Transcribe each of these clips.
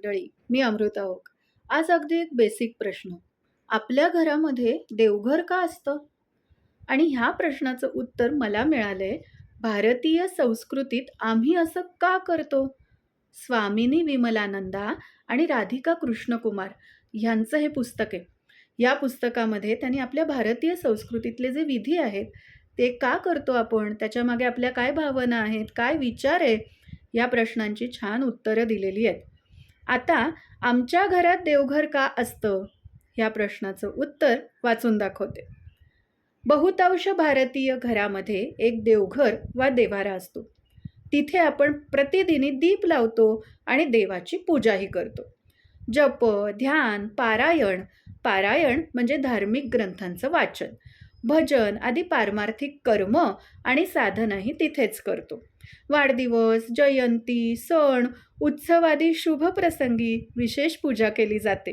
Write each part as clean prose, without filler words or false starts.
मंडळी, मी अमृता ओक. आज अगदी एक बेसिक प्रश्न. आपल्या घरामध्ये देवघर का असतं? आणि ह्या प्रश्नाचं उत्तर मला मिळालंय, भारतीय संस्कृतीत आम्ही असं का करतो? स्वामिनी विमलानंदा आणि राधिका कृष्णकुमार ह्यांचं हे पुस्तक आहे. या पुस्तकामध्ये त्यांनी आपल्या भारतीय संस्कृतीतले जे विधी आहेत, ते का करतो आपण? त्याच्यामागे आपल्या काय भावना आहेत? काय विचार आहे? या प्रश्नांची छान उत्तरं दिलेली आहेत. आता आमच्या घरात देवघर का असतं? या प्रश्नाचं उत्तर वाचून दाखवते. बहुतांश भारतीय घरामध्ये एक देवघर वा देव्हारा असतो. तिथे आपण प्रतिदिनी दीप लावतो आणि देवाची पूजाही करतो. जप, ध्यान, पारायण म्हणजे धार्मिक ग्रंथांचं वाचन, भजन आदी पारमार्थिक कर्म आणि साधनाही तिथेच करतो. वाढदिवस, जयंती, सण, उत्सवादी शुभ प्रसंगी विशेष पूजा केली जाते.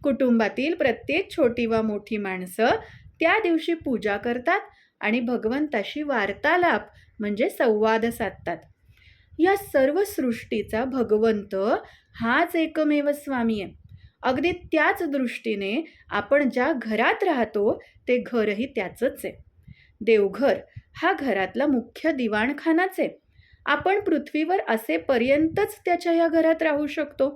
कुटुंबातील प्रत्येक छोटी वा मोठी माणसं त्या दिवशी पूजा करतात आणि भगवंताशी वार्तालाप म्हणजे संवाद साधतात. या सर्व सृष्टीचा भगवंत हाच एकमेव स्वामी आहे. अगदी त्याच दृष्टीने आपण ज्या घरात राहतो ते घरही त्याचंच आहे. देवघर हा घरातला मुख्य दिवाणखानाच आहे. आपण पृथ्वीवर असेपर्यंतच त्याच्या या घरात राहू शकतो.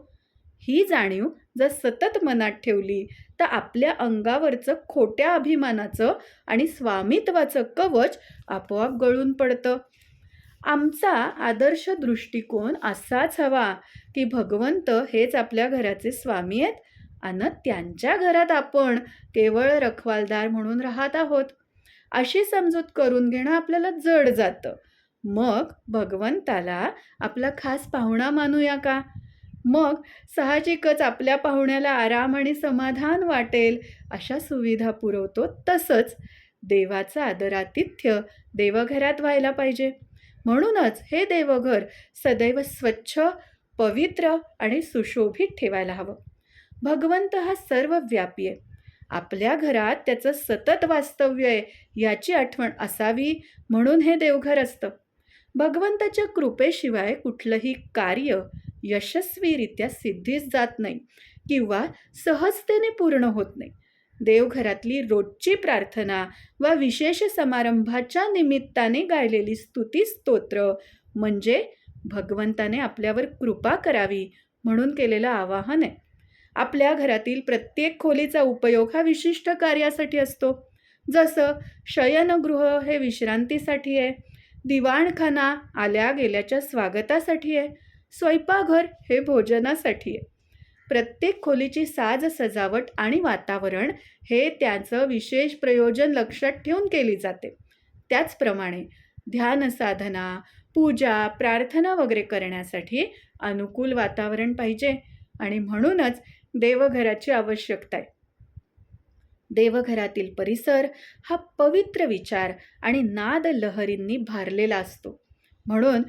ही जाणीव जर सतत मनात ठेवली तर आपल्या अंगावरचं खोट्या अभिमानाचं आणि स्वामित्वाचं कवच आपोआप गळून पडतं. आमचा आदर्श दृष्टिकोन असाच हवा की भगवंत हेच आपल्या घराचे स्वामी आहेत आणि त्यांच्या घरात आपण केवळ रखवालदार म्हणून राहत आहोत. अशी समजूत करून घेणं आपल्याला जड जातं. मग भगवंताला आपला खास पाहुणा मानूया का? मग साहजिकच आपल्या पाहुण्याला आराम आणि समाधान वाटेल अशा सुविधा पुरवतो. तसंच देवाचं आदरातिथ्य देवघरात व्हायला पाहिजे. म्हणूनच हे देवघर सदैव स्वच्छ, पवित्र आणि सुशोभित ठेवायला हवं. भगवंत हा सर्वव्यापी आहे. आपल्या घरात त्याचं सतत वास्तव्य आहे याची आठवण असावी म्हणून हे देवघर असतं. भगवंताच्या कृपेशिवाय कुठलंही कार्य यशस्वीरित्या सिद्धीस जात नाही किंवा सहजतेने पूर्ण होत नाही. देवघरातली रोजची प्रार्थना वा विशेष समारंभाच्या निमित्ताने गायलेली स्तुती स्तोत्र म्हणजे भगवंताने आपल्यावर कृपा करावी म्हणून केलेलं आवाहन आहे. आपल्या घरातील प्रत्येक खोलीचा उपयोग हा विशिष्ट कार्यासाठी असतो. जसं शयनगृह हे विश्रांतीसाठी आहे, दिवाणखाना आल्या गेल्याच्या स्वागतासाठी आहे, स्वयंपाकघर हे भोजनासाठी आहे. प्रत्येक खोलीची साज सजावट आणि वातावरण हे त्याचं विशेष प्रयोजन लक्षात ठेवून केली जाते. त्याचप्रमाणे ध्यान साधना, पूजा, प्रार्थना वगैरे करण्यासाठी अनुकूल वातावरण पाहिजे आणि म्हणूनच देवघराची आवश्यकता आहे. देवघरातील परिसर हा पवित्र विचार आणि नाद लहरींनी भारलेला असतो. म्हणून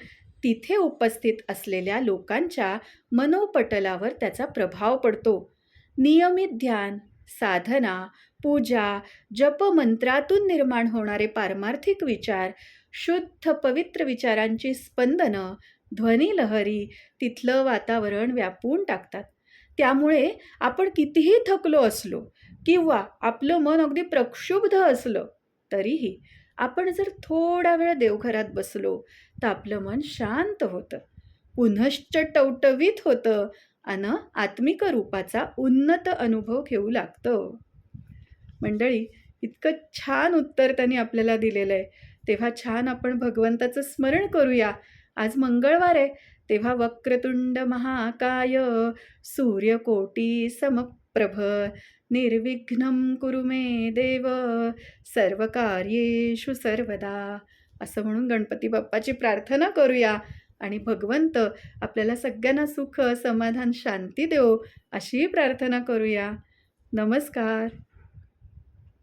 तिथे उपस्थित असलेल्या लोकांच्या मनोपटलावर त्याचा प्रभाव पडतो. नियमित ध्यान, साधना, पूजा, जपमंत्रातून निर्माण होणारे पारमार्थिक विचार, शुद्ध पवित्र विचारांची स्पंदनं, ध्वनिलहरी तिथलं वातावरण व्यापून टाकतात. त्यामुळे आपण कितीही थकलो असलो किंवा आपलं मन अगदी प्रक्षुब्ध असलं तरीही आपण जर थोडा वेळ देवघरात बसलो तर आपलं मन शांत होतं, पुनश्च टवटवीत होतं आणि आत्मिक रूपाचा उन्नत अनुभव घेऊ लागतं. मंडळी, इतकं छान उत्तर त्यांनी आपल्याला दिलेलं आहे. तेव्हा छान आपण भगवंताचं स्मरण करूया. आज मंगळवार आहे, तेव्हा वक्रतुंड महाकाय सूर्यकोटी समप्रभ निर्विघ्नं कुरु मे देव सर्वकार्येषु सर्वदा असं म्हणून गणपती बाप्पाची प्रार्थना करूया आणि भगवंत आपल्याला सगळ्यांना सुख, समाधान, शांती देवो अशी प्रार्थना करूया. नमस्कार.